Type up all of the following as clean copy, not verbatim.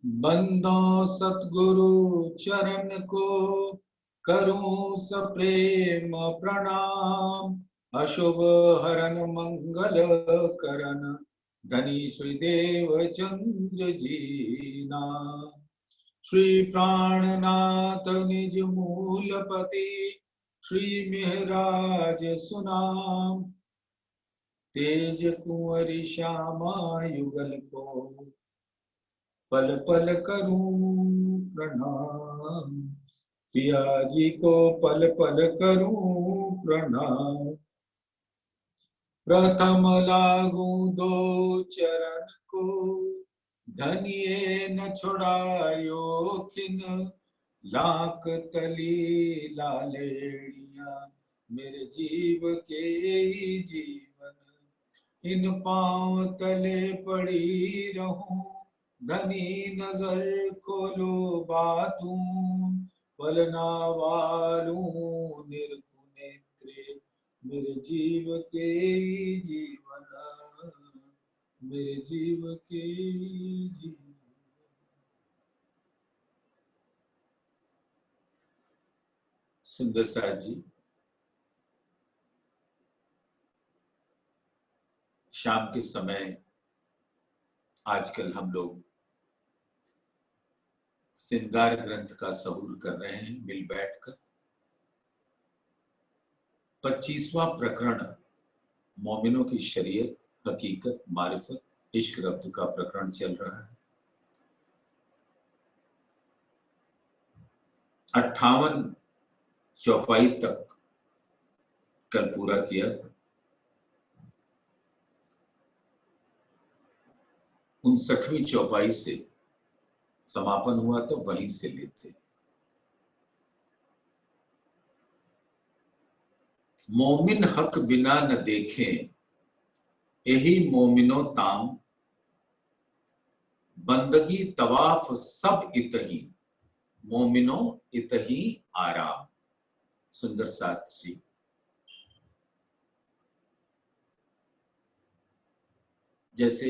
बंदो सतगुरु चरण को करूं सप्रेम प्रणाम। अशुभ हरन मंगल करन धनी श्री देव चंद्र जी नाम। श्री प्राणनाथ निज मूलपति श्री मेहराज सुनाम। तेज कुंवरी श्यामा युगल को पल पल करूं प्रणाम। पिया जी को पल पल करूं प्रणाम। प्रथम लागू दो चरण को धनिये न छुड़ायो खिन। लाख तली लालेड़िया मेरे जीव के ही जीवन। इन पांव तले पड़ी रहूं धनी नजर खोलो बातू। पलना वालू निर्गु नेत्रे मेरे जीव के जीवन। मेरे जीव के जीवन। सुंदर साथ जी, शाम के समय आजकल हम लोग श्रृंगार ग्रंथ का सहूर कर रहे हैं मिल बैठकर। 25वां प्रकरण मोमिनों की शरीयत, हकीकत, मारिफत, इश्क रब्त का प्रकरण चल रहा है। 58 चौपाई तक कल पूरा किया था। 59वीं चौपाई से समापन हुआ तो वहीं से लेते। मोमिन हक बिना न देखें यही मोमिनो ताम। बंदगी तवाफ सब इतही मोमिनो इतही आराम। सुंदर साथ जी, जैसे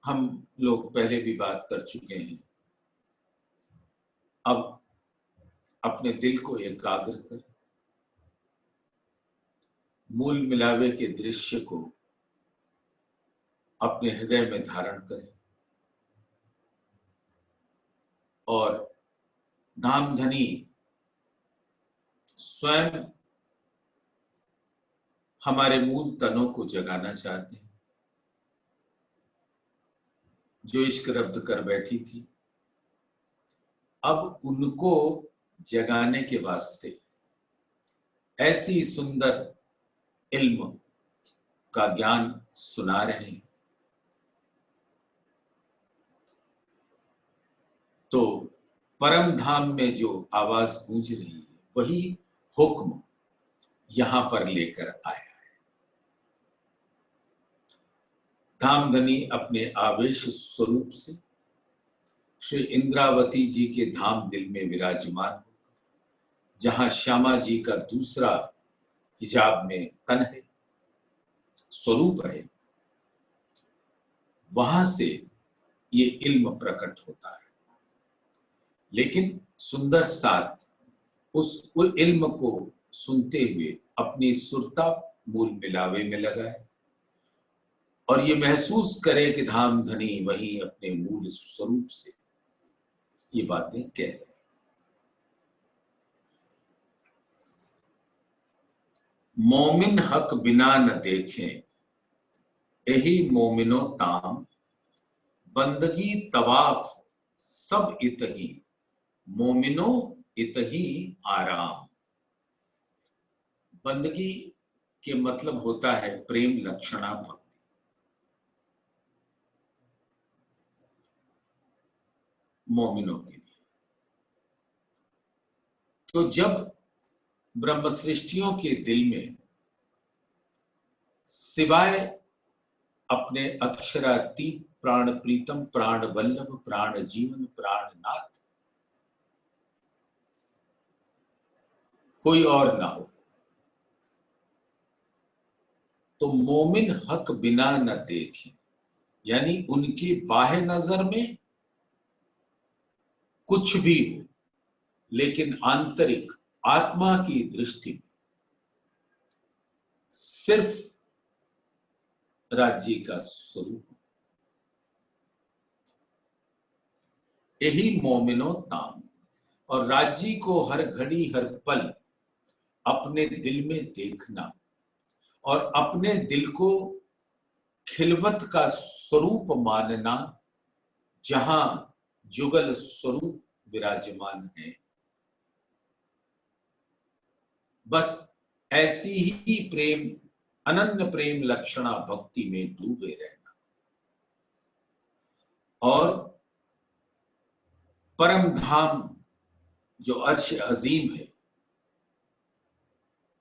हम लोग पहले भी बात कर चुके हैं, अब अपने दिल को एकाग्र कर मूल मिलावे के दृश्य को अपने हृदय में धारण करें और धामधनी स्वयं हमारे मूल तनों को जगाना चाहते हैं। जो इश्क रब्द कर बैठी थी, अब उनको जगाने के वास्ते ऐसी सुंदर इल्म का ज्ञान सुना रहे हैं। तो परम धाम में जो आवाज गूंज रही है वही हुक्म यहां पर लेकर आया है। धामधनी अपने आवेश स्वरूप से श्री इंद्रावती जी के धाम दिल में विराजमान, जहां श्यामा जी का दूसरा हिजाब में तन है, स्वरूप है, वहां से ये इल्म प्रकट होता है। लेकिन सुंदर साथ उस इल्म को सुनते हुए अपनी सुरता मूल मिलावे में लगाए और ये महसूस करे कि धामधनी वही अपने मूल स्वरूप से ये बातें कह रहे हैं। मोमिन हक बिना न देखें यही मोमिनो ताम। बंदगी तवाफ सब इतही मोमिनो इतही आराम। बंदगी के मतलब होता है प्रेम लक्षणा भक्ति। मोमिनों के लिए तो जब ब्रह्म सृष्टियों के दिल में सिवाय अपने अक्षरातीत प्राण प्रीतम प्राण वल्लभ प्राण जीवन प्राणनाथ कोई और ना हो, तो मोमिन हक बिना न देखे यानी उनकी बाह्य नजर में कुछ भी हो, लेकिन आंतरिक आत्मा की दृष्टि में सिर्फ राज्य का स्वरूप। यही मोमिनो ताम। और राज्य को हर घड़ी हर पल अपने दिल में देखना और अपने दिल को खिलवत का स्वरूप मानना, जहां जुगल स्वरूप विराजमान है। बस ऐसी ही प्रेम, अनन्य प्रेम लक्षणा भक्ति में डूबे रहना और परम धाम जो अर्श अजीम है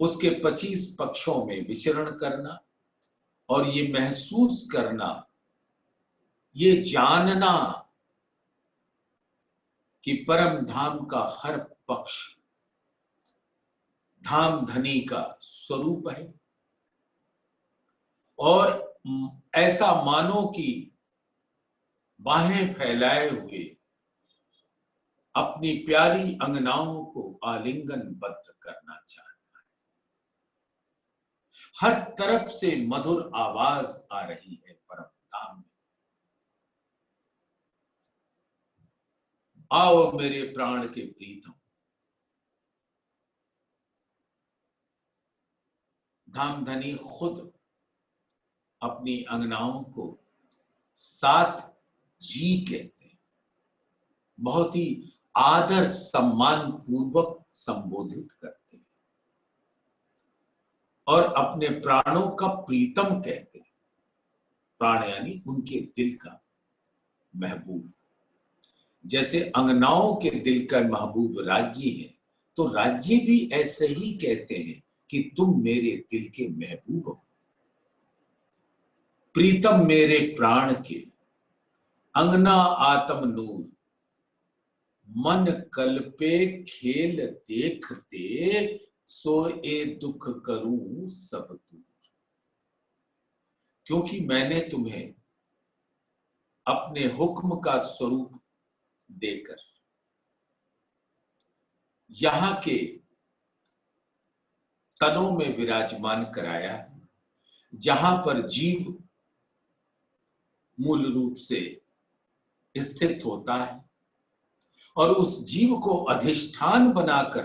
उसके 25 पक्षों में विचरण करना और ये महसूस करना, ये जानना कि परम धाम का हर पक्ष धाम धनी का स्वरूप है। और ऐसा मानो कि बाहें फैलाए हुए अपनी प्यारी अंगनाओं को आलिंगनबद्ध करना चाहता है। हर तरफ से मधुर आवाज आ रही है परम धाम में। आओ मेरे प्राण के प्रीतम, धाम धनी खुद अपनी अंगनाओं को 7 जी कहते हैं, बहुत ही आदर सम्मान पूर्वक संबोधित करते हैं और अपने प्राणों का प्रीतम कहते हैं। प्राण यानी उनके दिल का महबूब। जैसे अंगनाओं के दिल का महबूब राज्य है, तो राज्य भी ऐसे ही कहते हैं कि तुम मेरे दिल के महबूब हो। प्रीतम मेरे प्राण के, अंगना आत्म नूर, मन कल्पे खेल देखते, सोए दुख करूं सब दूर। क्योंकि मैंने तुम्हें अपने हुक्म का स्वरूप देकर यहां के तनों में विराजमान कराया है, जहां पर जीव मूल रूप से स्थित होता है, और उस जीव को अधिष्ठान बनाकर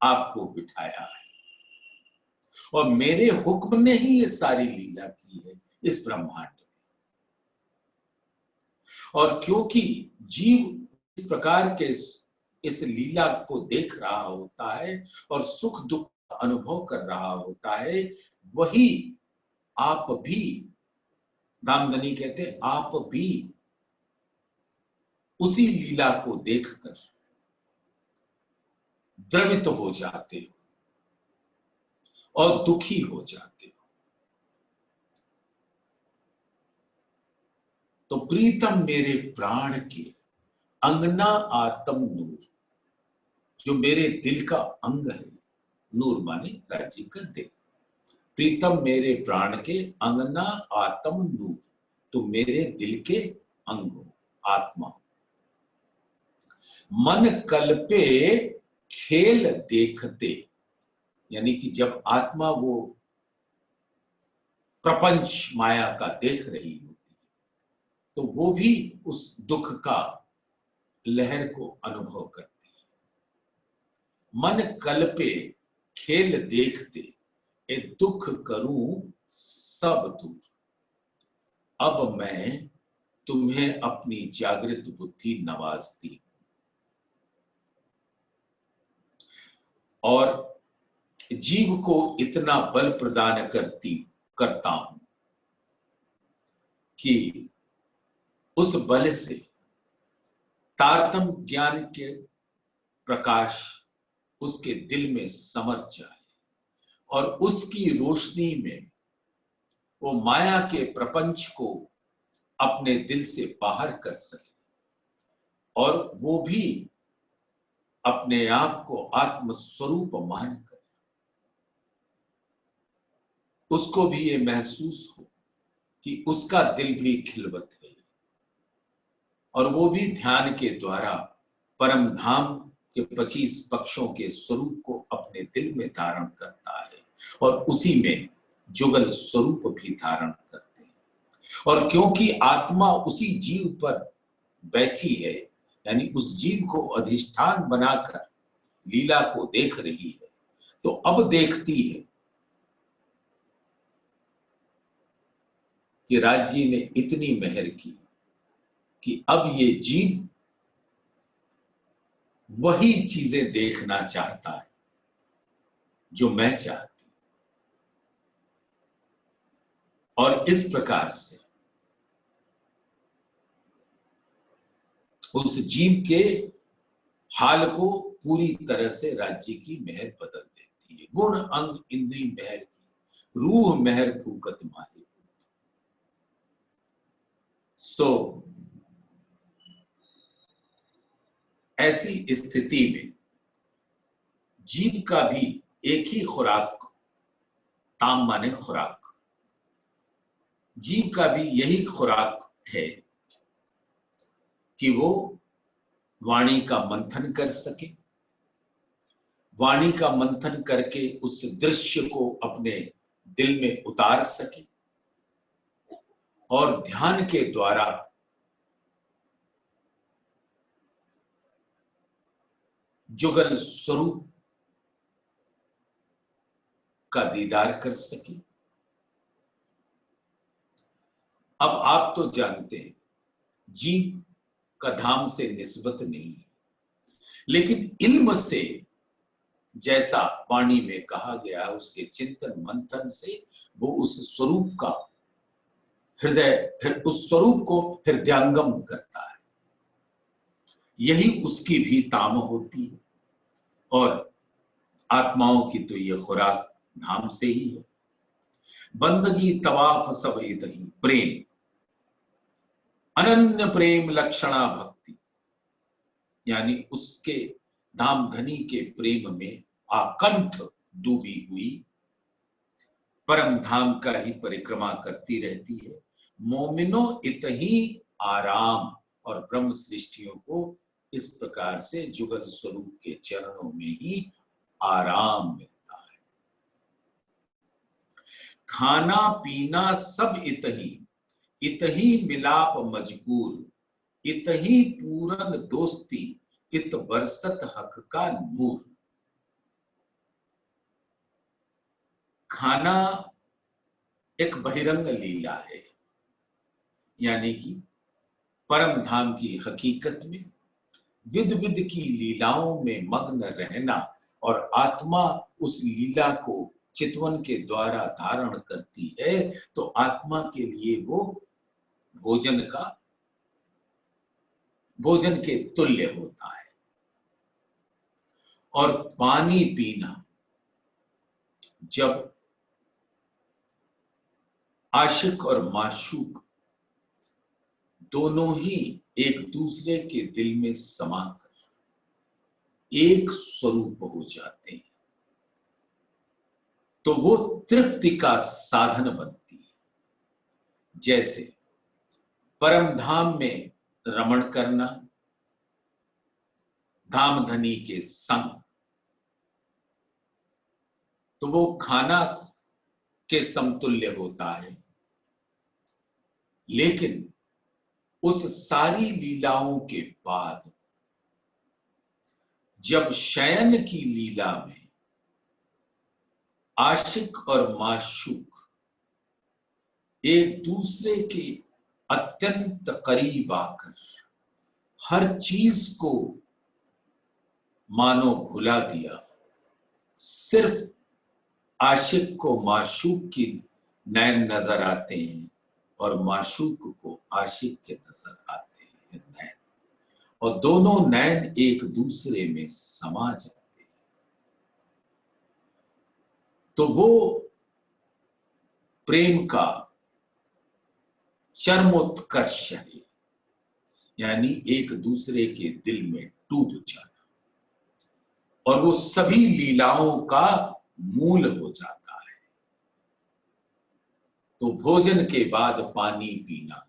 आपको बिठाया है। और मेरे हुक्म ने ही ये सारी लीला की है इस ब्रह्मांड में। और क्योंकि जीव इस प्रकार के इस लीला को देख रहा होता है और सुख दुख का अनुभव कर रहा होता है, वही आप भी, दामदनी कहते आप भी उसी लीला को देखकर द्रवित हो जाते हो और दुखी हो जाते हो। तो प्रीतम मेरे प्राण के, अंगना आत्म नूर, जो मेरे दिल का अंग है। नूर माने राज्य का दिल। प्रीतम मेरे प्राण के, अंगना आत्म नूर, तो मेरे दिल के अंग हो, आत्मा। मन कल्पे खेल देखते, यानी कि जब आत्मा वो प्रपंच माया का देख रही होती है, तो वो भी उस दुख का लहर को अनुभव करती है। मन कल्पे खेल देखते, ए दुख करूं सब दूर। अब मैं तुम्हें अपनी जागृत बुद्धि नवाजती और जीव को इतना बल प्रदान करता हूं कि उस बल से तारतम ज्ञान के प्रकाश उसके दिल में समर जाए और उसकी रोशनी में वो माया के प्रपंच को अपने दिल से बाहर कर सके और वो भी अपने आप को आत्म स्वरूप मानकर उसको भी ये महसूस हो कि उसका दिल भी खिलवत है, और वो भी ध्यान के द्वारा परम धाम के 25 पक्षों के स्वरूप को अपने दिल में धारण करता है, और उसी में जुगल स्वरूप भी धारण करते हैं। और क्योंकि आत्मा उसी जीव पर बैठी है, यानी उस जीव को अधिष्ठान बनाकर लीला को देख रही है, तो अब देखती है कि राज्य ने इतनी मेहर की कि अब ये जीव वही चीजें देखना चाहता है जो मैं चाहती, और इस प्रकार से उस जीव के हाल को पूरी तरह से राज्य की मेहर बदल देती है। गुण अंग इंद्री मेहर की, रूह मेहर फूकत माही। ऐसी स्थिति में जीव का भी एक ही खुराक, ताम माने खुराक, जीव का भी यही खुराक है कि वो वाणी का मंथन कर सके, वाणी का मंथन करके उस दृश्य को अपने दिल में उतार सके, और ध्यान के द्वारा जुगल स्वरूप का दीदार कर सके। अब आप तो जानते हैं जीव का धाम से निस्बत नहीं है, लेकिन इल्म से, जैसा वाणी में कहा गया, उसके चिंतन मंथन से वो उस स्वरूप का हृदय, फिर उस स्वरूप को हृदयांगम करता है। यही उसकी भी ताम होती है, और आत्माओं की तो ये खुराक धाम से ही है। बंदगी तवाफ सब इतही प्रेम, अनन्य प्रेम लक्षणा भक्ति, यानी उसके धाम धनी के प्रेम में आकंठ डूबी हुई परम धाम का ही परिक्रमा करती रहती है। मोमिनो इतही आराम, और ब्रह्म सृष्टियों को इस प्रकार से जुगल स्वरूप के चरणों में ही आराम मिलता है। खाना पीना सब इतही, इतही मिलाप मजबूर, इतही पूरन दोस्ती, इत बरसत हक का नूर। खाना एक बहिरंग लीला है, यानी कि परम धाम की हकीकत में विद विद की लीलाओं में मग्न रहना, और आत्मा उस लीला को चितवन के द्वारा धारण करती है, तो आत्मा के लिए वो भोजन के तुल्य होता है। और पानी पीना, जब आशिक और माशूक दोनों ही एक दूसरे के दिल में समाकर एक स्वरूप हो जाते हैं, तो वो तृप्ति का साधन बनती है। जैसे परम धाम में रमण करना, धाम धनी के संग, तो वो खाना के समतुल्य होता है। लेकिन उस सारी लीलाओं के बाद जब शयन की लीला में आशिक और माशूक एक दूसरे के अत्यंत करीब आकर हर चीज को मानो भुला दिया, सिर्फ आशिक को माशूक की नैन नजर आते हैं, और माशूक को आशिक के नजर आते हैं नैन, और दोनों नैन एक दूसरे में समा जाते हैं, तो वो प्रेम का चरमोत्कर्ष है, यानी एक दूसरे के दिल में डूब जाना, और वो सभी लीलाओं का मूल हो जाता है। तो भोजन के बाद पानी पीना,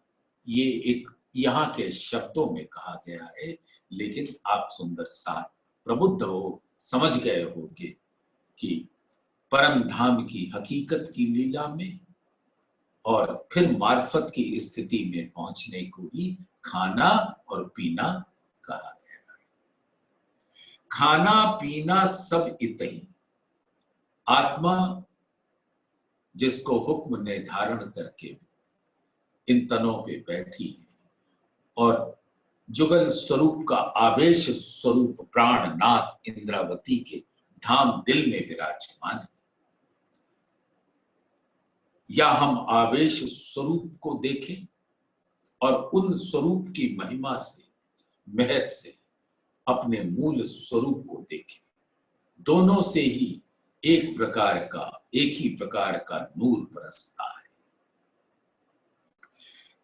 ये एक यहाँ के शब्दों में कहा गया है, लेकिन आप सुंदर साथ प्रबुद्ध हो, समझ गए होगे कि परम धाम की हकीकत की लीला में और फिर मार्फत की स्थिति में पहुंचने को ही खाना और पीना कहा गया है। खाना पीना सब इतही, आत्मा जिसको हुक्म ने धारण करके इन तनों पे बैठी है और जुगल स्वरूप का आवेश स्वरूप प्राणनाथ इंद्रावती के धाम दिल में विराजमान है, या हम आवेश स्वरूप को देखें और उन स्वरूप की महिमा से, मेहर से अपने मूल स्वरूप को देखें, दोनों से ही एक ही प्रकार का नूर बरसता है।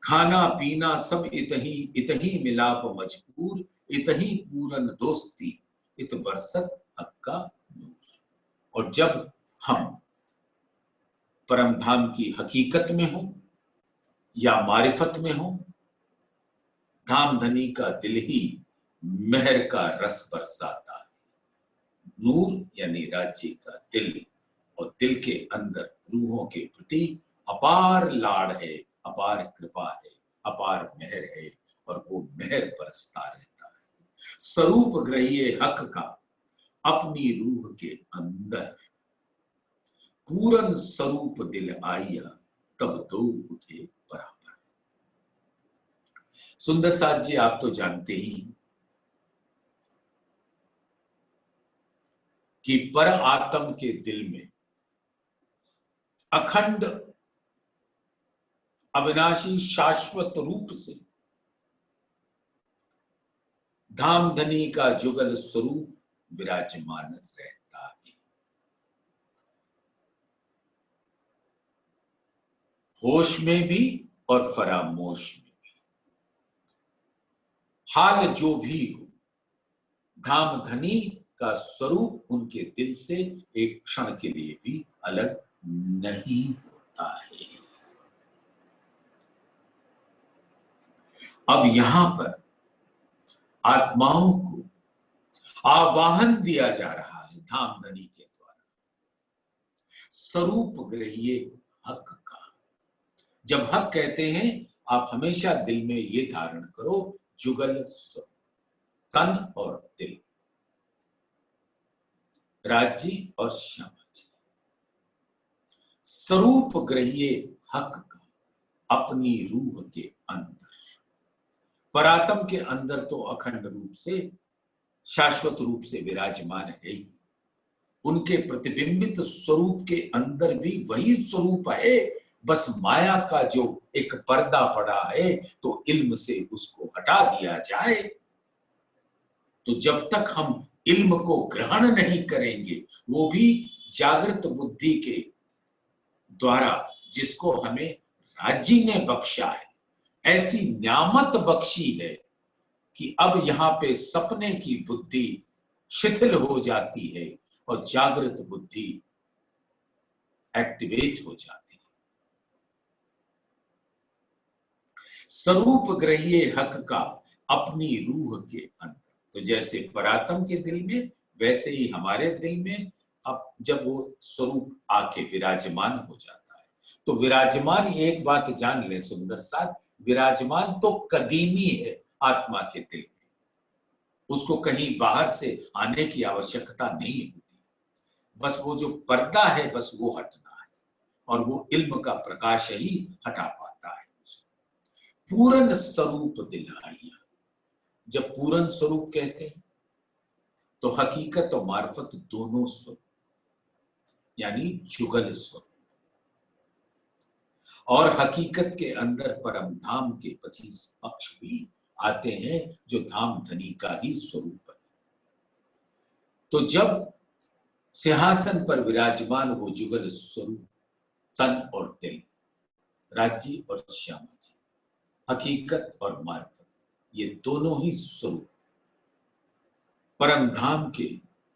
खाना पीना सब इतही मिलाप मजबूर, इतही पूरन दोस्ती, इत बरसत हक का नूर। और जब हम परम धाम की हकीकत में हो या मारिफत में हो, धाम धनी का दिल ही मेहर का रस बरसाता है। नूर यानी राज्य का दिल, और दिल के अंदर रूहों के प्रति अपार लाड़ है, अपार कृपा है, अपार मेहर है, और वो मेहर बरसता रहता है। स्वरूप ग्रहिए हक का अपनी रूह के अंदर, पूरन स्वरूप दिल आइया तब दो उठे बराबर। सुंदर साथ जी, आप तो जानते ही कि पर आत्म के दिल में अखंड अविनाशी शाश्वत रूप से धामधनी का जुगल स्वरूप विराजमान रहता है। होश में भी और फरामोश में भी, हाल जो भी हो, धामधनी का स्वरूप उनके दिल से एक क्षण के लिए भी अलग नहीं होता है। अब यहां पर आत्माओं को आवाहन दिया जा रहा है धामधनी के द्वारा, स्वरूप ग्रहिए हक का। जब हक कहते हैं, आप हमेशा दिल में ये धारण करो, जुगल स्वरूप, तन और दिल, राज्य और श्यामा जी। स्वरूप ग्रहिए हक का अपनी रूह के अंदर। परात्म के अंदर तो अखंड रूप से, शाश्वत रूप से विराजमान है ही, उनके प्रतिबिंबित स्वरूप के अंदर भी वही स्वरूप है, बस माया का जो एक पर्दा पड़ा है, तो इल्म से उसको हटा दिया जाए। तो जब तक हम इल्म को ग्रहण नहीं करेंगे, वो भी जागृत बुद्धि के द्वारा, जिसको हमें राज्य ने बख्शा है, ऐसी न्यामत बख्शी है कि अब यहां पे सपने की बुद्धि शिथिल हो जाती है और जागृत बुद्धि एक्टिवेट हो जाती है। स्वरूप ग्रहिए हक का अपनी रूह के अंदर। तो जैसे परात्म के दिल में, वैसे ही हमारे दिल में अब जब वो स्वरूप आके विराजमान हो जाता है, तो विराजमान, एक बात जान ले सुंदर साथ, विराजमान तो कदीमी है आत्मा के दिल में, उसको कहीं बाहर से आने की आवश्यकता नहीं होती, बस वो जो पर्दा है बस वो हटना है, और वो इल्म का प्रकाश ही हटा पाता है उसको। पूरन स्वरूप दिलाइया, जब पूरन स्वरूप कहते हैं तो हकीकत और मार्फत दोनों स्वरूप, यानी जुगल स्वरूप, और हकीकत के अंदर परम धाम के 25 पक्ष भी आते हैं, जो धाम धनी का ही स्वरूप है। तो जब सिंहासन पर विराजमान हो जुगल स्वरूप, तन और दिल, राज्य और श्यामा जी, हकीकत और मार्फत, ये दोनों ही स्वरूप परम धाम के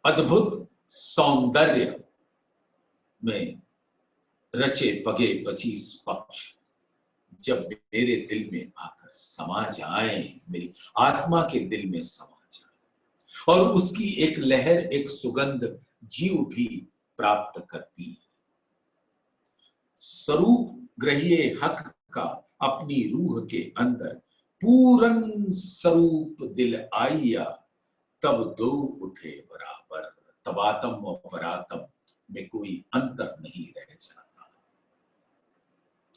अद्भुत सौंदर्य में रचे पगे 25 पक्ष जब मेरे दिल में आकर समा जाए, मेरी आत्मा के दिल में समा जाए और उसकी एक लहर, एक सुगंध जीव भी प्राप्त करती है। स्वरूप ग्रहिए हक का अपनी रूह के अंदर, पूरन स्वरूप दिल आइया, तब दो उठे बराबर, तब आत्म और परात्म में कोई अंतर नहीं रह जाता।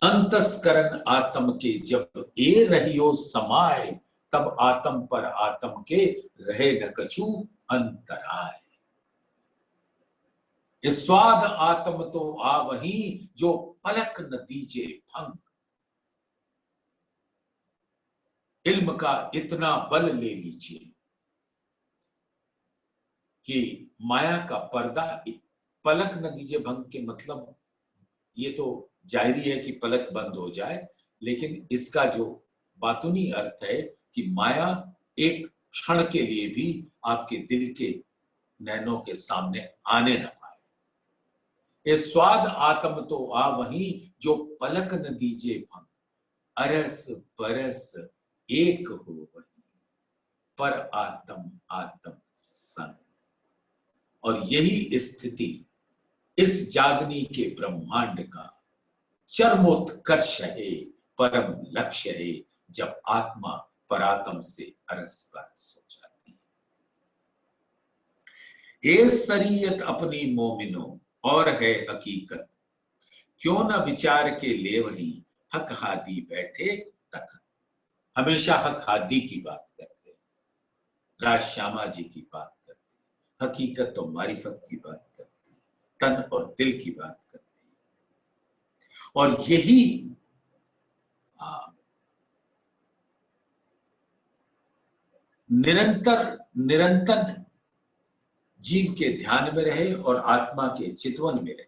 अंतस्करण आत्म के जब ए रहियो समाए, तब आत्म पर आत्म के रहे न कछु अंतराय। स्वाद आत्म तो आ वही जो पलक न दीजे भंग। इल्म का इतना बल ले लीजिए कि माया का पर्दा पलक न दीजिए भंग के मतलब ये तो जाहिर है कि पलक बंद हो जाए, लेकिन इसका जो बातूनी अर्थ है कि माया एक क्षण के लिए भी आपके दिल के नैनों के सामने आने न पाए। ये स्वाद आत्म तो आ वही जो पलक न दीजे भंग, अरस परस एक हो वही, पर आत्म आत्म संग। और यही स्थिति इस जागनी के ब्रह्मांड का चरमोत्कर्ष है, परम लक्ष्य है, जब आत्मा परात्म से अरस परस हो जाती है। ए शरीयत अपनी मोमिनो और है हकीकत, क्यों न विचार के ले वही हक हादी बैठे तक। हमेशा हक हादी की बात करते, राज श्यामा जी की बात करते, हकीकत तो मारिफत की बात करते, तन और दिल की बात करते। और यही निरंतर जीव के ध्यान में रहे और आत्मा के चितवन में रहे,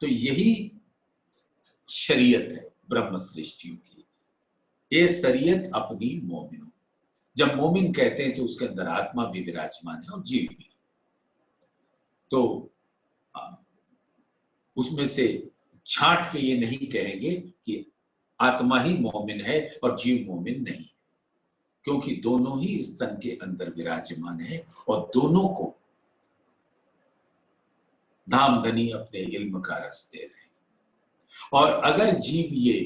तो यही शरीयत है ब्रह्म सृष्टियों की। ये शरीयत अपनी मोमिनों, जब मोमिन कहते हैं तो उसके अंदर आत्मा भी विराजमान है और जीव भी। तो उसमें से छांट के ये नहीं कहेंगे कि आत्मा ही मोमिन है और जीव मोमिन नहीं, क्योंकि दोनों ही इस तन के अंदर विराजमान है और दोनों को धामधनी अपने इल्म का रस दे रहे हैं। और अगर जीव ये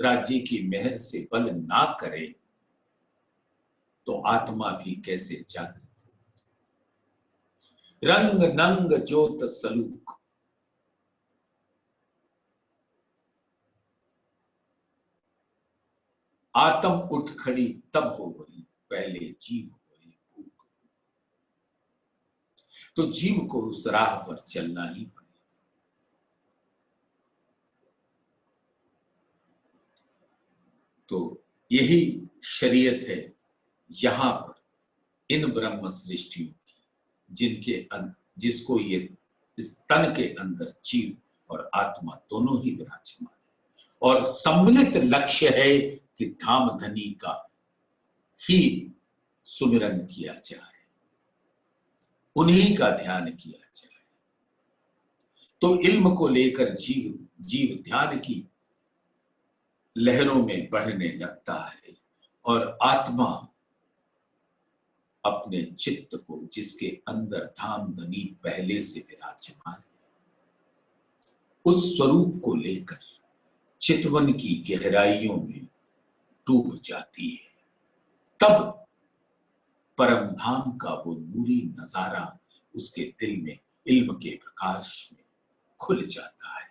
राज्य की मेहर से बल ना करे तो आत्मा भी कैसे जागृत हो। रंग नंग ज्योत सलूक, आत्म उठ खड़ी तब हो गई, पहले जीव हुए भूख। तो जीव को उस राह पर चलना ही पड़ेगा। तो यही शरीयत है यहां पर इन ब्रह्म सृष्टियों की, जिसको ये इस तन के अंदर जीव और आत्मा दोनों ही विराजमान है और सम्मिलित लक्ष्य है कि धामधनी का ही सुमिरन किया जाए, उन्हीं का ध्यान किया जाए। तो इल्म को लेकर जीव ध्यान की लहरों में बढ़ने लगता है और आत्मा अपने चित्त को, जिसके अंदर धामधनी पहले से विराजमान है, उस स्वरूप को लेकर चितवन की गहराइयों में डूब जाती है। तब परम धाम का वो नूरी नजारा उसके दिल में इल्म के प्रकाश में खुल जाता है।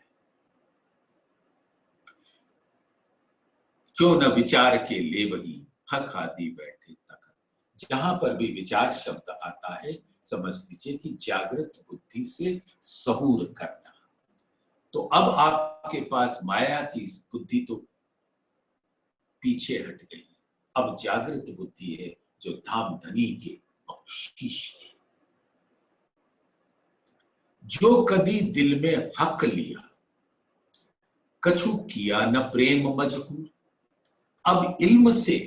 क्यों न विचार के ले वही हक आदि बैठे तक। जहां पर भी विचार शब्द आता है, समझ लीजिए कि जागृत बुद्धि से सहूर करना। तो अब आपके पास माया की बुद्धि तो पीछे हट गई, अब जागृत बुद्धि है जो धामधनी के बख्शीश है। जो कदी दिल में हक लिया, कछु किया न प्रेम मजबूर। अब इल्म से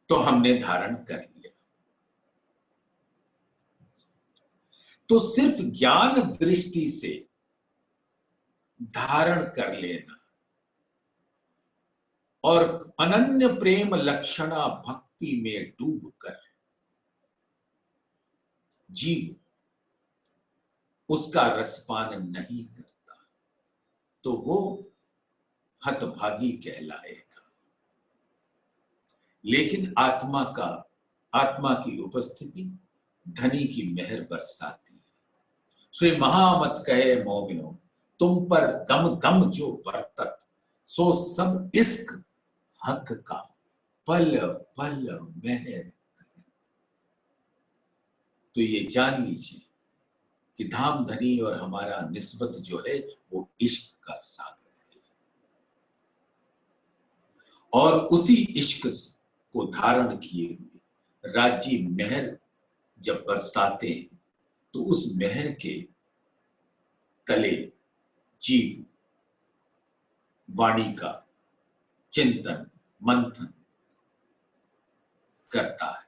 तो हमने धारण कर लिया, तो सिर्फ ज्ञान दृष्टि से धारण कर लेना और अनन्य प्रेम लक्षणा भक्ति में डूब कर जीव उसका रसपान नहीं करता तो वो हतभागी कहलाएगा। लेकिन आत्मा की उपस्थिति धनी की मेहर बरसाती है। श्री महामत कहे मोमिनो, तुम पर दम दम जो बरतत, सो सब इश्क हक का पल पल मेहर। तो ये जान लीजिए कि धाम धनी और हमारा निस्बत जो है वो इश्क का सागर है, और उसी इश्क को धारण किए हुए राज्य मेहर जब बरसाते हैं तो उस मेहर के तले जीव वाणी का चिंतन मंथन करता है,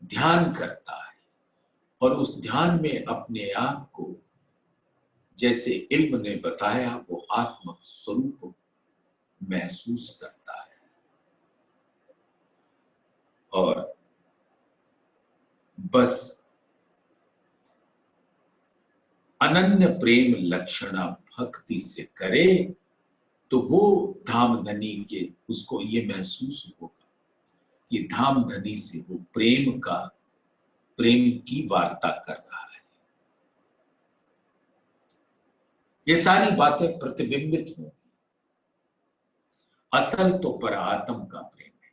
ध्यान करता है, और उस ध्यान में अपने आप को, जैसे इल्म ने बताया, वो आत्म स्वरूप महसूस करता है। और बस अनन्य प्रेम लक्षणा भक्ति से करे तो वो धाम धनी के उसको ये महसूस होगा कि धाम धनी से वो प्रेम की वार्ता कर रहा है। ये सारी बातें प्रतिबिंबित होंगी। असल तो परात्म का प्रेम है,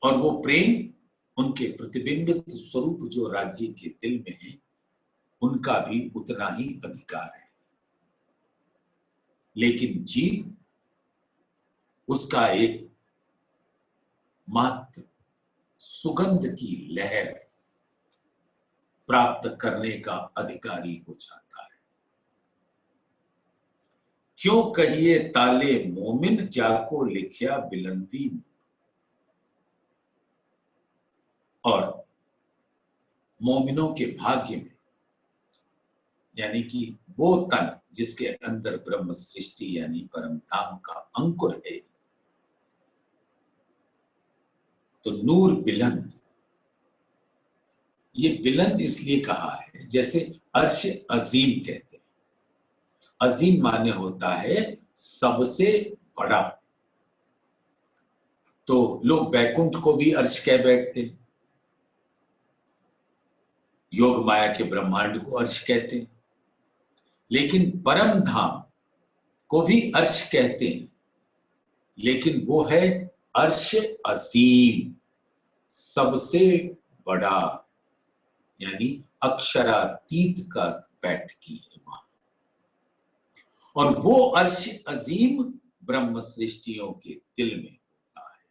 और वो प्रेम उनके प्रतिबिंबित स्वरूप जो राज्य के दिल में है उनका भी उतना ही अधिकार है। लेकिन जीव उसका एक मात्र सुगंध की लहर प्राप्त करने का अधिकारी हो जाता है। क्यों कहिए ताले मोमिन, जाको लिखिया बिलंदी। और मोमिनों के भाग्य में, यानी कि वो तन जिसके अंदर ब्रह्म सृष्टि यानी परम धाम का अंकुर है, तो नूर बिलंद, ये बिलंद इसलिए कहा है जैसे अर्श अजीम कहते हैं। अजीम माने होता है सबसे बड़ा। तो लोग बैकुंठ को भी अर्श कह बैठते हैं, योग माया के ब्रह्मांड को अर्श कहते हैं, लेकिन परम धाम को भी अर्श कहते हैं, लेकिन वो है अर्श अजीम, सबसे बड़ा, यानी अक्षरातीत का बैठकी है वहां। और वो अर्श अजीम ब्रह्म सृष्टियों के दिल में होता है,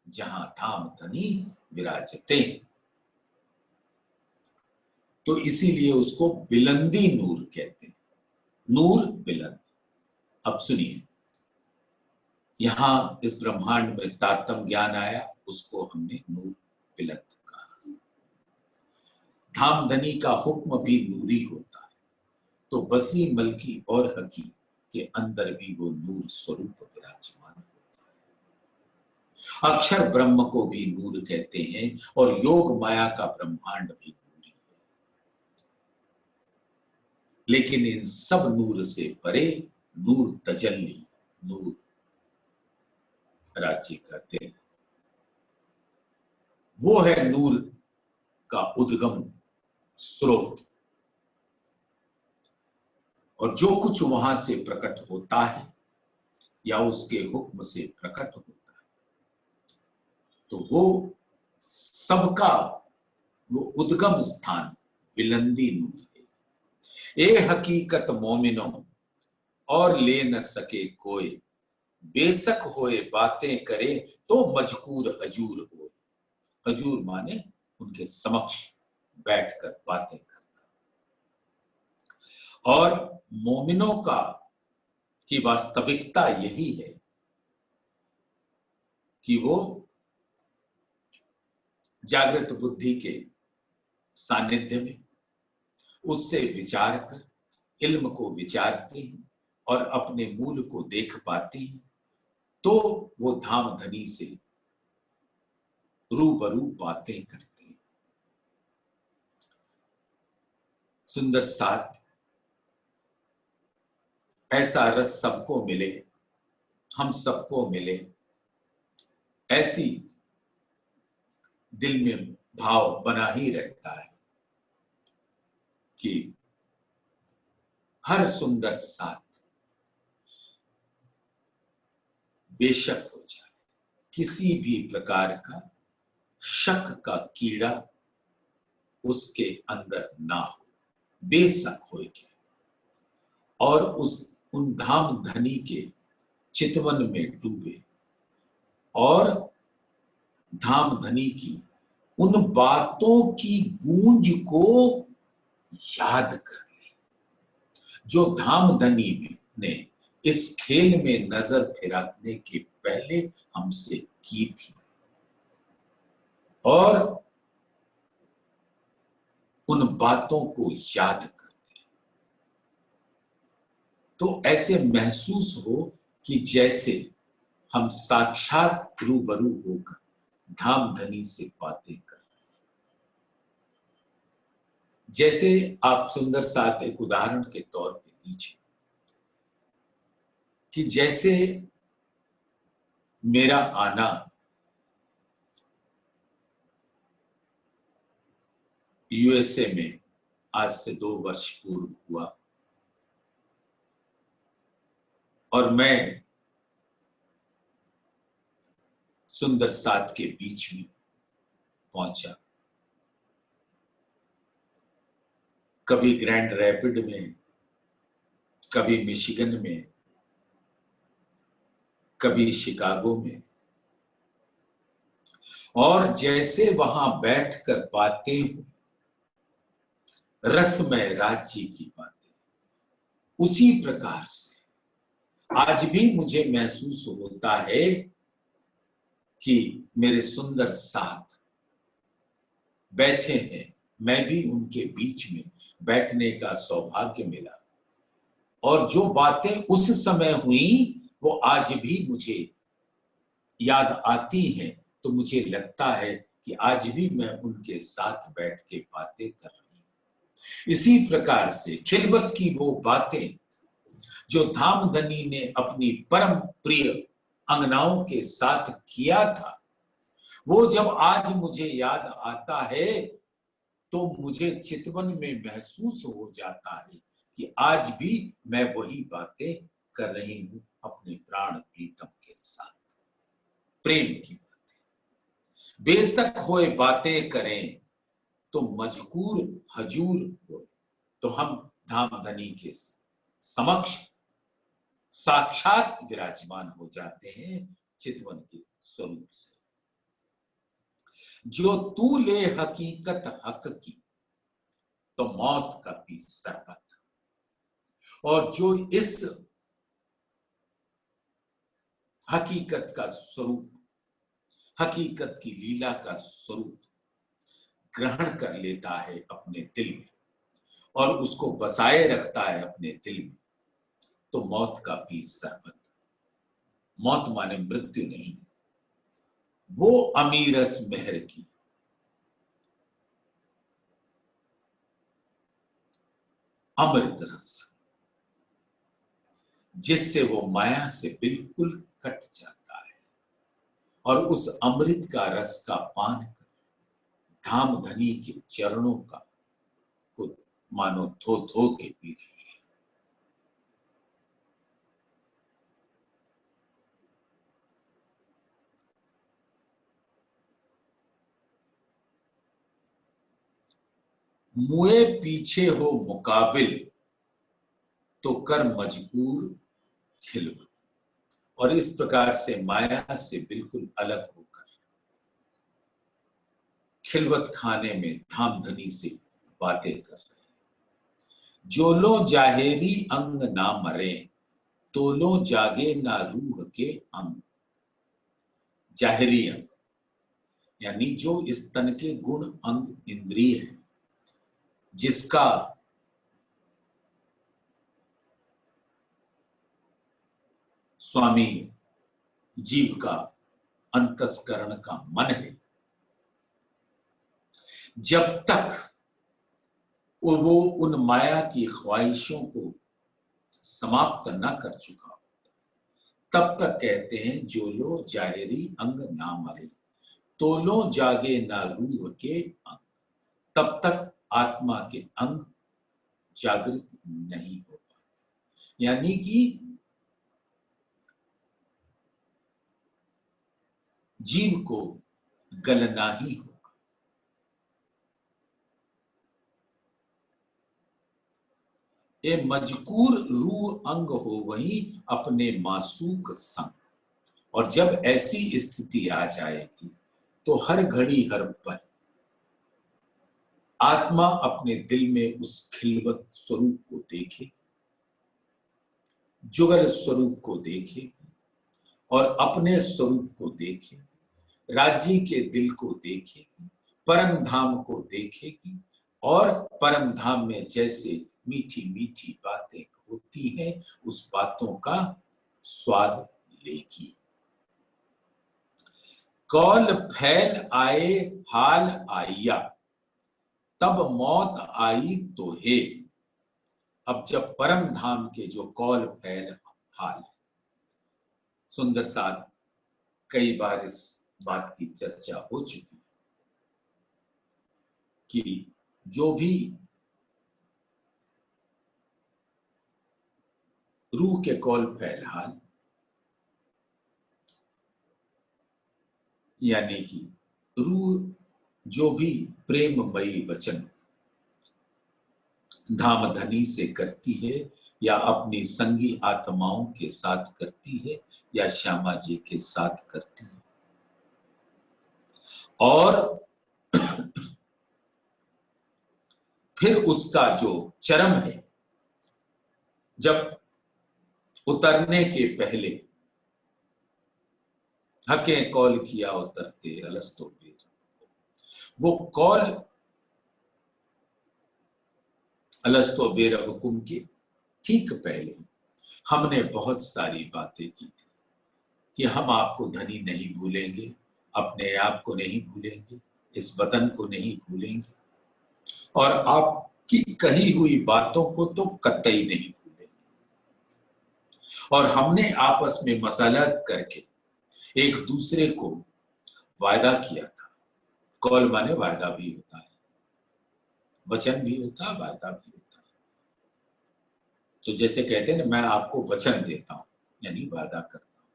जहां धाम धनी विराजते हैं। तो इसीलिए उसको बिलंदी नूर कहते हैं, नूर बिलंद। अब सुनिए, यहां इस ब्रह्मांड में तारतम ज्ञान आया, उसको हमने नूर बिलंद कहा। धाम धनी का हुक्म भी नूरी होता है, तो बसरी मलकी और हकी के अंदर भी वो नूर स्वरूप विराजमान होता है। अक्षर ब्रह्म को भी नूर कहते हैं, और योग माया का ब्रह्मांड भी नूरी है। लेकिन इन सब नूर से परे नूर तजल्ली, नूर राज्य का दिल, वो है नूर का उद्गम स्रोत। और जो कुछ वहां से प्रकट होता है या उसके हुक्म से प्रकट होता है, तो वो सबका वो उद्गम स्थान बिलंदी नूर है। ए हकीकत मोमिनो और ले न सके कोई, बेशक होए बातें करे तो मजकूर हजूर होए। हजूर माने उनके समक्ष बैठकर बातें करना। और मोमिनों की वास्तविकता यही है कि वो जागृत बुद्धि के सानिध्य में उससे विचार कर इल्म को विचारते हैं और अपने मूल को देख पाते हैं, तो वो धाम धनी से रूबरू बातें करते हैं। सुंदर साथ, ऐसा रस सबको मिले, हम सबको मिले, ऐसी दिल में भाव बना ही रहता है कि हर सुंदर साथ बेशक हो जाए, किसी भी प्रकार का शक का कीड़ा उसके अंदर ना हो, बेशक हो के, और उन धाम धनी के चितवन में डूबे और धाम धनी की उन बातों की गूंज को याद कर ले जो धाम धनी ने इस खेल में नजर फिराने के पहले हमसे की थी, और उन बातों को याद कर दे तो ऐसे महसूस हो कि जैसे हम साक्षात रूबरू होकर धाम धनी से बातें कर रहे हैं। जैसे आप सुंदर साथ एक उदाहरण के तौर पे लीजिए कि जैसे मेरा आना यूएसए में आज से 2 वर्ष पूर्व हुआ और मैं सुंदर साथ के बीच में पहुंचा। कभी ग्रैंड रैपिड में, कभी मिशिगन में, कभी शिकागो में, और जैसे वहां बैठकर बातें हुई, रसमय राज्य की बातें, उसी प्रकार से आज भी मुझे महसूस होता है कि मेरे सुंदर साथ बैठे हैं, मैं भी उनके बीच में बैठने का सौभाग्य मिला, और जो बातें उस समय हुई वो आज भी मुझे याद आती हैं, तो मुझे लगता है कि आज भी मैं उनके साथ बैठ के बातें कर रही हूं। इसी प्रकार से खिलवत की वो बातें जो धाम धनी ने अपनी परम प्रिय अंगनाओं के साथ किया था, वो जब आज मुझे याद आता है तो मुझे चितवन में महसूस हो जाता है कि आज भी मैं वही बातें कर रही हूं अपने प्राण प्रीतम के साथ। प्रेम की बातें बेशक होए बातें करें तो मजकूर हजूर होए, तो हम धाम धनी के समक्ष साक्षात विराजमान हो जाते हैं चितवन के स्वरूप से। जो तू ले हकीकत हक की तो मौत का पी सरबत, और जो इस हकीकत का स्वरूप, हकीकत की लीला का स्वरूप ग्रहण कर लेता है अपने दिल में और उसको बसाए रखता है अपने दिल में, तो मौत का पी सरबत, मौत माने मृत्यु नहीं, वो अमीरस मेहर की अमृत रस जिससे वो माया से बिल्कुल कट जाता है, और उस अमृत का रस का पान कर धाम धनी के चरणों का को मानो धो धो के पी रही है। मुए पीछे हो मुकाबिल तो कर मजबूर खिलवत, और इस प्रकार से माया से बिल्कुल अलग होकर खिलवत खाने में धाम धनी से बातें कर रहे हैं। जो लो जाहेरी अंग ना मरे तो लो जागे ना रूह के अंग। जाहिरी अंग यानी जो इस तन के गुण अंग इंद्रिय है, जिसका स्वामी जीव का अंतस्करण का मन है, जब तक वो उन माया की ख्वाहिशों को समाप्त न कर चुका, तब तक कहते हैं जो लो जाहिरी अंग ना मरे, तो लो जागे ना रूह के अंग। तब तक आत्मा के अंग जागृत नहीं हो पाते, यानी कि जीव को गलना ही होगा। ए मजकूर रूह अंग हो वही अपने मासूक संग। और जब ऐसी स्थिति आ जाएगी तो हर घड़ी हर पल आत्मा अपने दिल में उस खिलवत स्वरूप को देखे, जुगल स्वरूप को देखे और अपने स्वरूप को देखे, राज्य के दिल को देखेगी, परम धाम को देखेगी और परम धाम में जैसे मीठी मीठी बातें होती हैं उस बातों का स्वाद लेगी। कौल फैल आए हाल आया, तब मौत आई तो है। अब जब परम धाम के जो कौल फैल हाल है, सुंदर साथ कई बार इस बात की चर्चा हो चुकी है कि जो भी रूह के कौल फैल हाल, यानी कि रूह जो भी प्रेममयी वचन धाम धनी से करती है या अपनी संगी आत्माओं के साथ करती है या श्यामा जी के साथ करती है, और फिर उसका जो चरम है, जब उतरने के पहले हके कौल किया उतरते अलस्तो बेर, वो कौल अलस्तो बेरहुकुम के ठीक पहले हमने बहुत सारी बातें की थी कि हम आपको धनी नहीं भूलेंगे, अपने आप को नहीं भूलेंगे, इस वतन को नहीं भूलेंगे और आपकी कही हुई बातों को तो कतई नहीं भूलेंगे। और हमने आपस में मसलहत करके एक दूसरे को वायदा किया था। कौल माने वायदा भी होता है, वचन भी होता है, वायदा भी होता है। तो जैसे कहते हैं ना, मैं आपको वचन देता हूं, यानी वायदा करता हूं,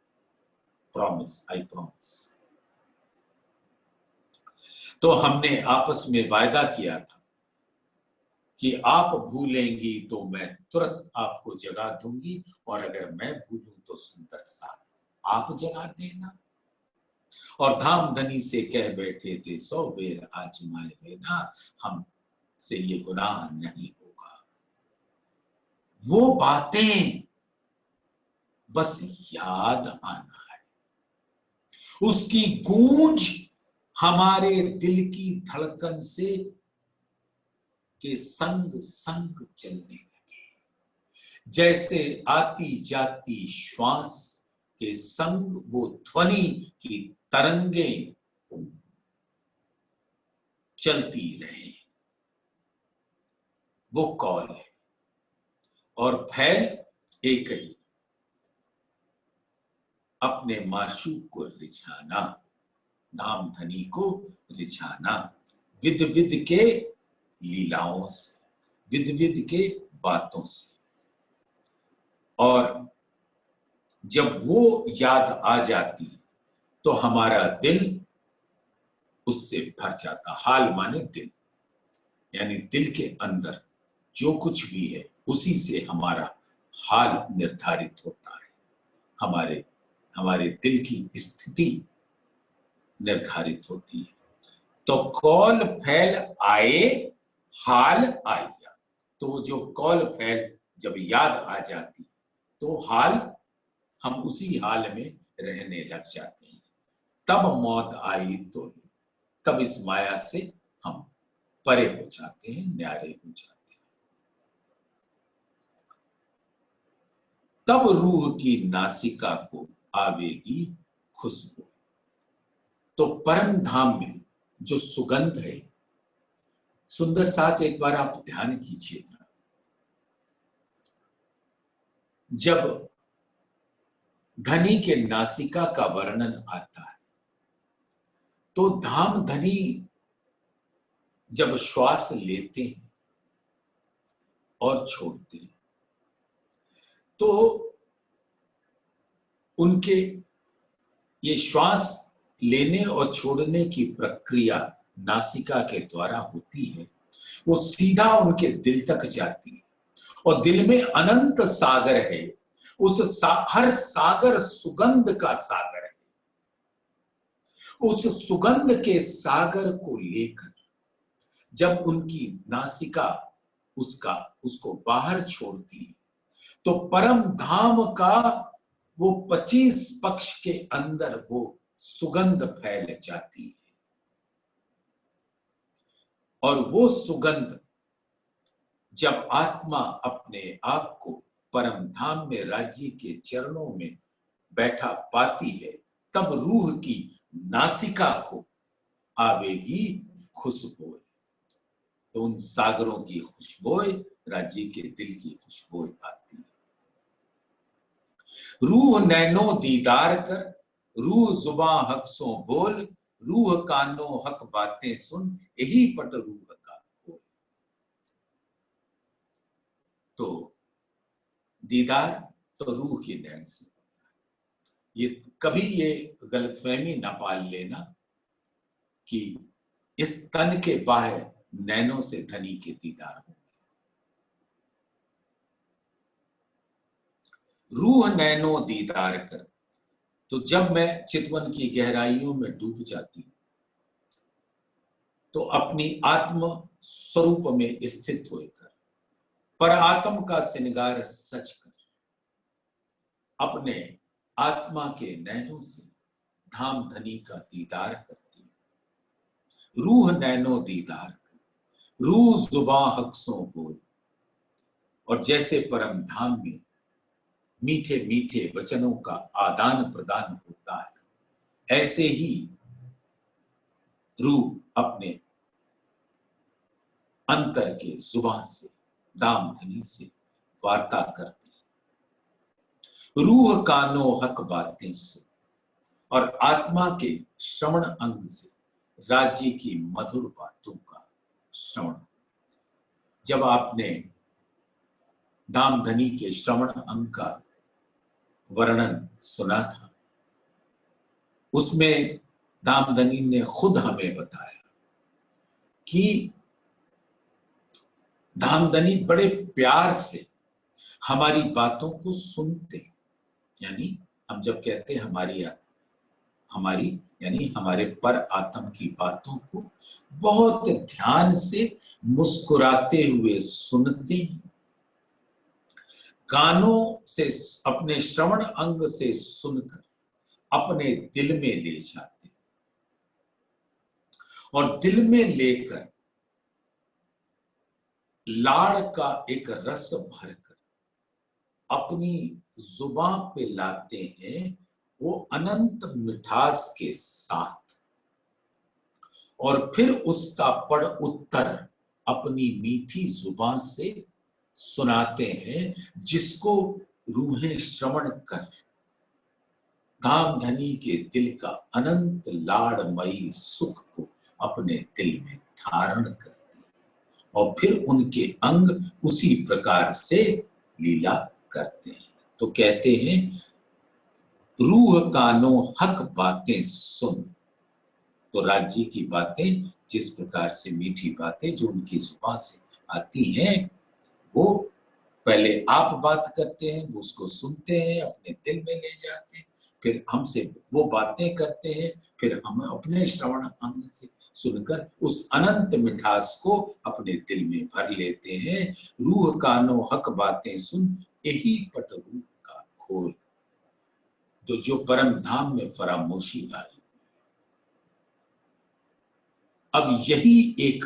प्रॉमिस, आई प्रॉमिस। तो हमने आपस में वायदा किया था कि आप भूलेंगी तो मैं तुरंत आपको जगा दूंगी, और अगर मैं भूलूं तो सुंदर साथ आप जगा देना। और धाम धनी से कह बैठे थे 100 बेर आजमाए लेना, हम से ये गुनाह नहीं होगा। वो बातें बस याद आना है, उसकी गूंज हमारे दिल की धड़कन से के संग संग चलने लगे, जैसे आती जाती श्वास के संग वो ध्वनि की तरंगे चलती रहे। वो कौल है और फैल एक ही, अपने माशूक को रिझाना, धाम धनी को रिझाना, विद विद के लीलाओं से, विद विद के बातों से। और जब वो याद आ जाती तो हमारा दिल उससे भर जाता। हाल माने दिल, यानी दिल के अंदर जो कुछ भी है उसी से हमारा हाल निर्धारित होता है, हमारे दिल की स्थिति निर्धारित होती है। तो कौल फैल आए हाल आया, तो वो जो कौल फैल जब याद आ जाती तो हाल, हम उसी हाल में रहने लग जाते हैं। तब मौत आई तो तब इस माया से हम परे हो जाते हैं, न्यारे हो जाते हैं। तब रूह की नासिका को आवेगी खुशबू। तो परम धाम में जो सुगंध है, सुंदर साथ एक बार आप ध्यान कीजिएगा, जब धनी के नासिका का वर्णन आता है तो धाम धनी जब श्वास लेते हैं और छोड़ते हैं तो उनके ये श्वास लेने और छोड़ने की प्रक्रिया नासिका के द्वारा होती है, वो सीधा उनके दिल तक जाती है और दिल में अनंत सागर है। हर सागर सुगंध का सागर है। उस सुगंध के सागर को लेकर जब उनकी नासिका उसको बाहर छोड़ती है तो परम धाम का वो 25 पक्ष के अंदर वो सुगंध फैल जाती है और वो सुगंध जब आत्मा अपने आप को परम धाम में राज्य के चरणों में बैठा पाती है तब रूह की नासिका को आवेगी खुशबू। तो उन सागरों की खुशबू राज्य के दिल की खुशबू आती है। रूह नैनो दीदार कर, रूह जुबां हक सो बोल, रूह कानो हक बातें सुन, यही पट रूह का खोल। तो दीदार तो रूह की नैन से होता है। ये कभी ये गलतफहमी ना पाल लेना कि इस तन के बाहर नैनों से धनी के दीदार होंगे। रूह नैनो दीदार कर, तो जब मैं चितवन की गहराइयों में डूब जाती हूं तो अपनी आत्म स्वरूप में स्थित होकर पर आत्म का श्रृंगार सच कर अपने आत्मा के नैनों से धाम धनी का दीदार करती हूं। रूह नैनो दीदार कर, रूह जुबां हक्सों बोल। और जैसे परम धाम में मीठे मीठे वचनों का आदान प्रदान होता है, ऐसे ही रूह अपने अंतर के जुबान से दाम धनी से वार्ता करती है। रूह कानो हक बातें सुन, और आत्मा के श्रवण अंग से राज्य की मधुर बातों का श्रवण। जब आपने दाम धनी के श्रवण अंग का वर्णन सुना था, उसमें दामधनी ने खुद हमें बताया कि दामधनी बड़े प्यार से हमारी बातों को सुनते। यानी हम जब कहते हैं हमारी यानी हमारे पर आत्म की बातों को बहुत ध्यान से मुस्कुराते हुए सुनते, कानों से अपने श्रवण अंग से सुनकर अपने दिल में ले जाते और दिल में लेकर लाड़ का एक रस भरकर अपनी जुबान पे लाते हैं, वो अनंत मिठास के साथ, और फिर उसका पढ़ उत्तर अपनी मीठी जुबान से सुनाते हैं, जिसको रूहें श्रवण कर धाम धनी के दिल का अनंत लाड़मयी सुख को अपने दिल में धारण करती है और फिर उनके अंग उसी प्रकार से लीला करते हैं। तो कहते हैं रूह कानो हक बातें सुन। तो राज्य की बातें, जिस प्रकार से मीठी बातें जो उनकी जुबान से आती हैं, वो पहले आप बात करते हैं, वो उसको सुनते हैं, अपने दिल में ले जाते हैं, फिर हमसे वो बातें करते हैं, फिर हम अपने श्रवण अंग से सुनकर उस अनंत मिठास को अपने दिल में भर लेते हैं। रूह कानो हक बातें सुन, यही पट रूह का खोल। तो जो परम धाम में फरामोशी आई, अब यही एक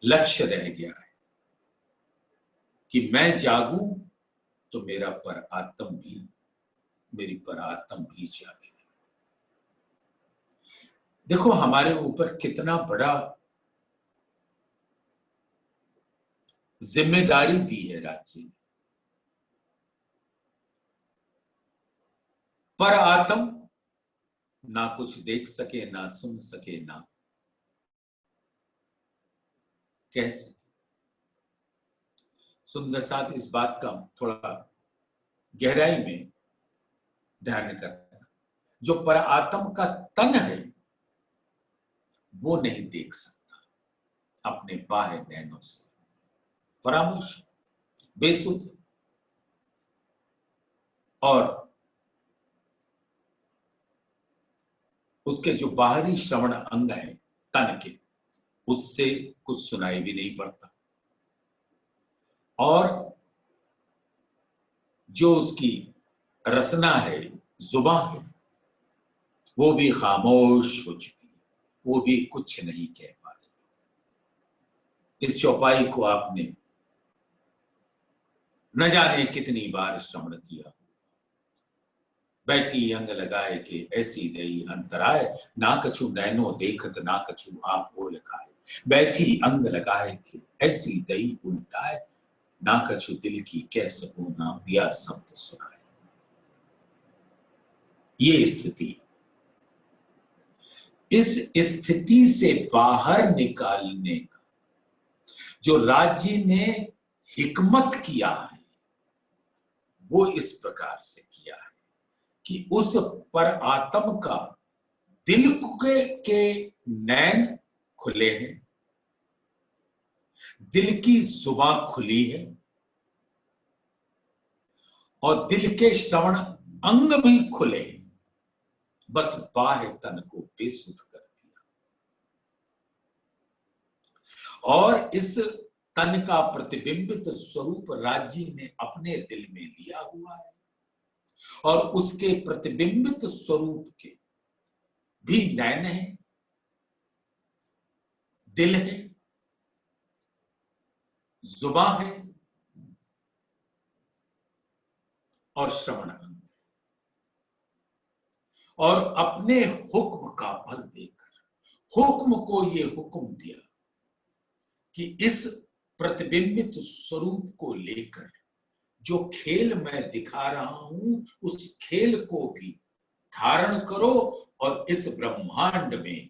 लक्ष्य रह गया है कि मैं जागूं तो मेरी पर आत्म भी जागे। देखो हमारे ऊपर कितना बड़ा जिम्मेदारी दी है राज्य ने। पर आत्म ना कुछ देख सके, ना सुन सके, ना कह सके। सुंदर साथ इस बात का थोड़ा गहराई में ध्यान करना, जो पर आत्म का तन है वो नहीं देख सकता अपने बाह्य नैनों से, परामर्श बेसुध। और उसके जो बाहरी श्रवण अंग है तन के, उससे कुछ सुनाई भी नहीं पड़ता। और जो उसकी रसना है, जुबान है, वो भी खामोश हो चुकी है, वो भी कुछ नहीं कह पा रही। इस चौपाई को आपने न जाने कितनी बार श्रवण किया। बैठी अंग लगाए के ऐसी दई अंतराय, ना कछु नैनो देखत ना कछु आप बोल खाए। बैठी अंग लगाए के ऐसी दई उल्टाए, ना कछु दिल की कह सकूं ना पिया शब्द सुनाए। ये स्थिति, इस स्थिति से बाहर निकालने का जो राज्य ने हिकमत किया है वो इस प्रकार से किया है कि उस पर आत्म का दिल के नैन खुले हैं, दिल की जुबान खुली है और दिल के श्रवण अंग भी खुले हैं। बस बाह्य तन को बेसुध कर दिया और इस तन का प्रतिबिंबित स्वरूप राज्य ने अपने दिल में लिया हुआ है और उसके प्रतिबिंबित स्वरूप के भी नैन है, दिल है, जुबान है और श्रवण अंग है। और अपने हुक्म का बल देकर हुक्म को ये हुक्म दिया कि इस प्रतिबिंबित स्वरूप को लेकर जो खेल मैं दिखा रहा हूं उस खेल को भी धारण करो और इस ब्रह्मांड में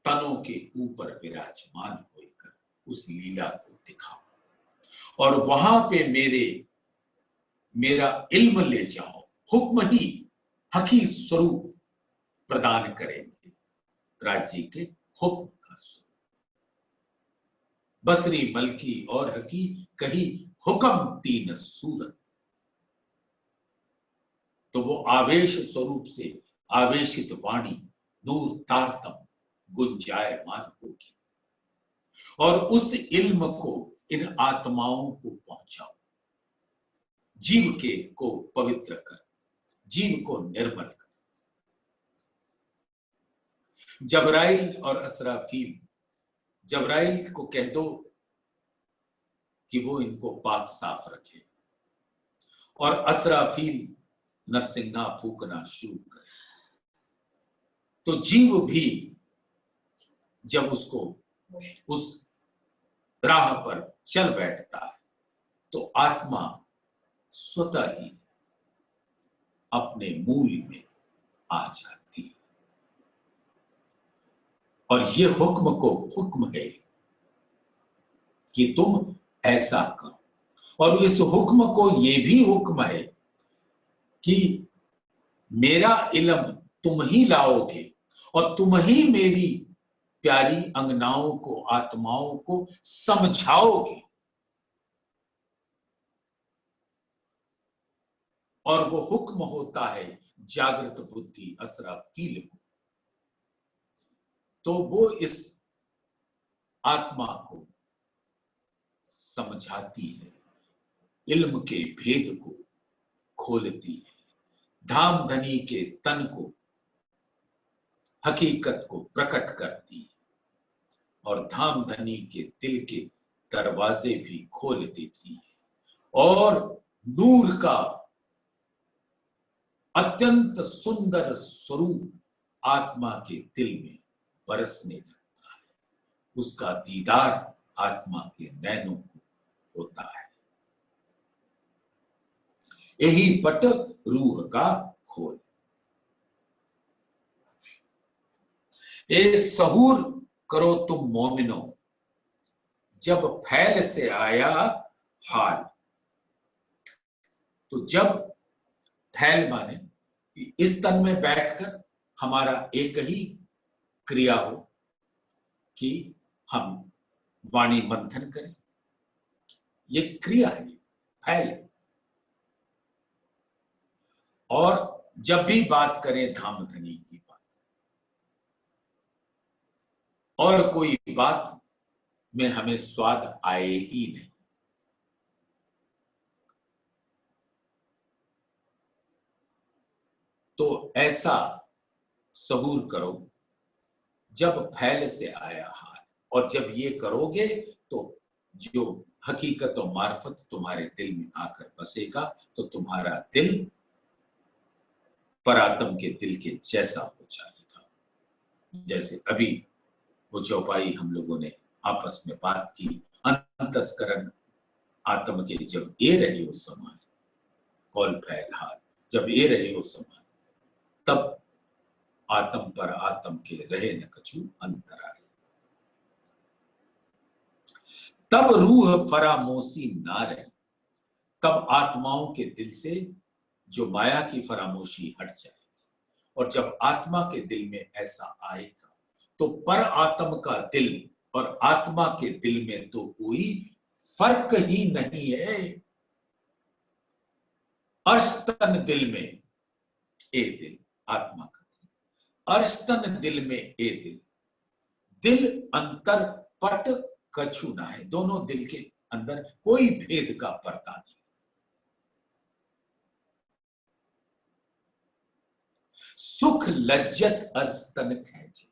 तनों के ऊपर विराजमान होकर उस लीला को दिखाओ और वहां पे मेरा इल्म ले जाओ। हुक्म ही हकी स्वरूप प्रदान करेंगे, राज्य के हुक्म का स्वरूप। बसरी मलकी और हकी कही हुक्म तीन सूरत। तो वो आवेश स्वरूप से आवेशित वाणी नूर तारतम गुंजायमान होगी और उस इल्म को इन आत्माओं को पहुंचाओ। जीव के को पवित्र कर, जीव को निर्मल कर। जबराइल और असराफील, जबराइल को कह दो कि वो इनको पाक साफ रखे और असराफील नरसिंगा फूकना शुरू करे। तो जीव भी जब उसको उस राह पर चल बैठता है तो आत्मा स्वतः ही अपने मूल में आ जाती है। और ये हुक्म को हुक्म है कि तुम ऐसा करो और इस हुक्म को ये भी हुक्म है कि मेरा इल्म तुम ही लाओगे और तुम ही मेरी प्यारी अंगनाओं को, आत्माओं को समझाओगे। और वो हुक्म होता है जागृत बुद्धि असराफील को। तो वो इस आत्मा को समझाती है, इल्म के भेद को खोलती है, धाम धनी के तन को, हकीकत को प्रकट करती है और धाम धनी के दिल के दरवाजे भी खोल देती है और नूर का अत्यंत सुंदर स्वरूप आत्मा के दिल में बरसने लगता है। उसका दीदार आत्मा के नैनों को होता है। यही पट रूह का खोल। ए सहूर करो तुम मोमिनो, जब फैल से आया हाल। तो जब फैल माने इस तन में बैठकर हमारा एक ही क्रिया हो कि हम वाणी मंथन करें, ये क्रिया है, फैल है। और जब भी बात करें धाम धनी की बात और कोई बात में हमें स्वाद आए ही नहीं। तो ऐसा सहूर करो जब फैल से आया हाल। और जब ये करोगे तो जो हकीकत और मार्फत तुम्हारे दिल में आकर बसेगा तो तुम्हारा दिल परात्म के दिल के जैसा हो जाएगा। जैसे अभी वो चौपाई हम लोगों ने आपस में बात की, अंतस्करण आत्म के जब ए रहे हो समय, कौल फैल हाल, जब ए रहे हो समय, तब आत्म पर आत्म के रहे न कछु अंतर आए। तब रूह फरामोशी ना रहे, तब आत्माओं के दिल से जो माया की फरामोशी हट जाएगी। और जब आत्मा के दिल में ऐसा आएगा तो पर आत्म का दिल और आत्मा के दिल में तो कोई फर्क ही नहीं है। अर्शतन दिल में ए दिल, आत्मा का दिल, अर्शतन दिल में ए दिल, दिल अंतर पट कछु ना है। दोनों दिल के अंदर कोई भेद का पर्दा नहीं। सुख लज्जत अर्शतन खैचे,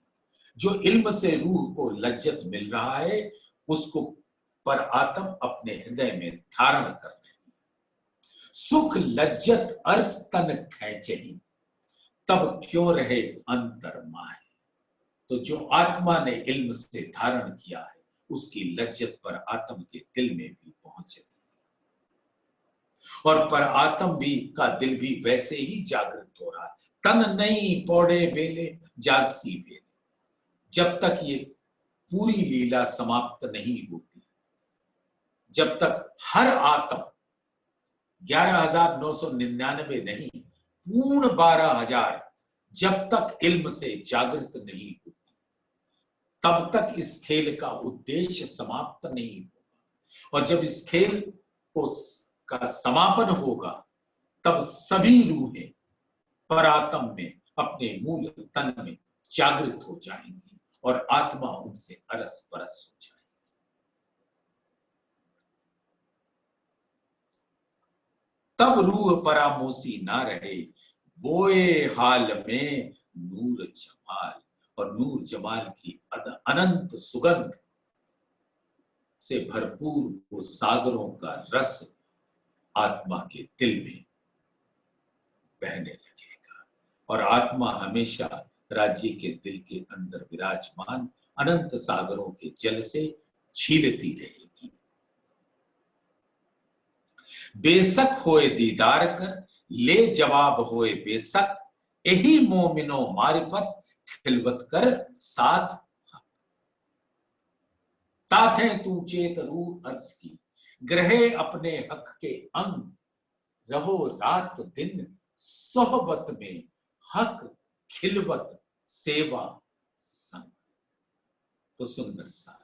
जो इल्म से रूह को लज्जत मिल रहा है उसको पर आत्म अपने हृदय में धारण कर रहे हैं। सुख लज्जत अर्शतन खैचे, तब क्यों रहे अंतर माहे। तो जो आत्मा ने इल्म से धारण किया है उसकी लज्जत पर आत्म के दिल में भी पहुंच रही है। और पर आत्म भी का दिल भी वैसे ही जागृत हो रहा है। तन नहीं पौड़े बेले जागसी बेले। जब तक ये पूरी लीला समाप्त नहीं होती, जब तक हर आत्म 11,999 नहीं, पूर्ण 12,000 जब तक इल्म से जागृत नहीं होती, तब तक इस खेल का उद्देश्य समाप्त नहीं होगा। और जब इस खेल को का समापन होगा तब सभी रूहें परात्म में अपने मूल तन में जागृत हो जाएंगी और आत्मा उनसे अरस परस हो जाएगी। तब रूह फरामोशी ना रहे, बोए हाल में नूर जमाल। और नूर जमाल की अनंत सुगंध से भरपूर वो सागरों का रस आत्मा के दिल में बहने लगेगा। और आत्मा हमेशा राज्य के दिल के अंदर विराजमान अनंत सागरों के जल से छीलती रहेगी। बेशक होए दीदार कर, ले जवाब होए बेशक, यही मोमिनो मारिफत खिलवत कर साथ हक। ताथे तू चेत रूह अर्ज की, ग्रहे अपने हक के अंग, रहो रात दिन सोहबत में, हक खिलवत सेवा संग। तो सुंदर सा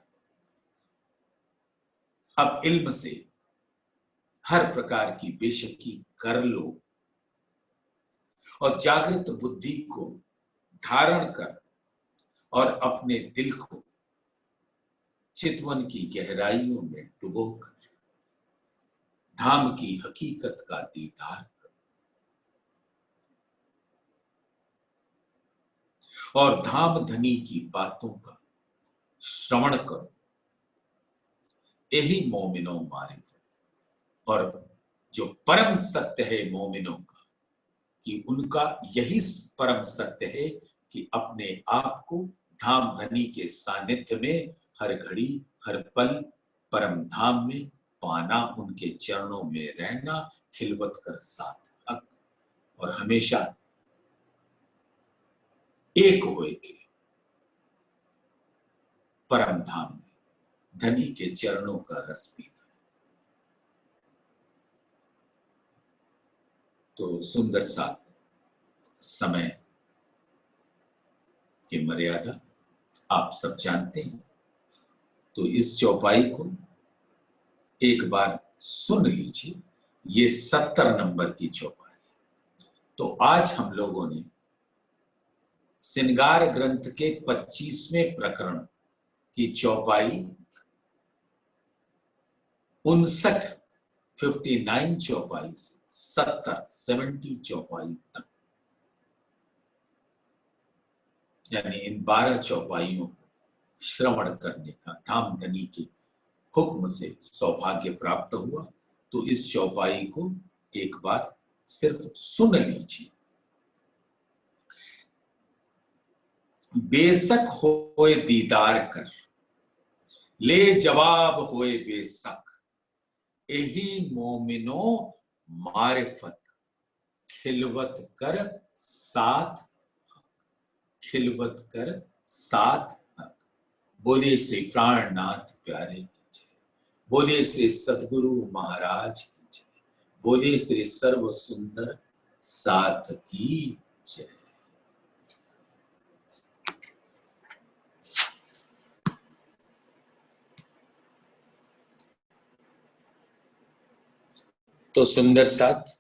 अब इल्म से हर प्रकार की बेशकी कर लो और जागृत बुद्धि को धारण कर और अपने दिल को चितवन की गहराइयों में डुबोकर धाम की हकीकत का दीदार करो। और धाम धनी की बातों का श्रवण करो, यही मोमिनों मारिफत। और जो परम सत्य है मोमिनों का, कि उनका यही परम सत्य है कि अपने आप को धाम धनी के सानिध्य में हर घड़ी हर पल परम धाम में पाना, उनके चरणों में रहना, खिलवत कर साथ हक, और हमेशा एक होए के परम धाम में धनी के चरणों का रस पीना। तो सुंदर साथ समय की मर्यादा आप सब जानते हैं, तो इस चौपाई को एक बार सुन लीजिए। ये 70 नंबर की चौपाई है। तो आज हम लोगों ने श्रृंगार ग्रंथ के 25वें प्रकरण की चौपाई 59 चौपाई से 70 चौपाई तक, यानी इन 12 चौपाइयों को श्रवण करने का धाम धनी के हुक्म से सौभाग्य प्राप्त हुआ। तो इस चौपाई को एक बार सिर्फ सुन लीजिए। बेशक होए दीदार कर, ले जवाब होए बेशक, यही मोमिनो मारिफत, खिलवत कर साथ, खिलवत कर साथ हक। बोले श्री प्राणनाथ प्यारे की जय, बोले श्री सदगुरु महाराज की जय, बोले श्री सर्व सुंदर साथ की जय। तो सुंदर साथ,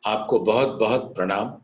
आपको बहुत बहुत प्रणाम।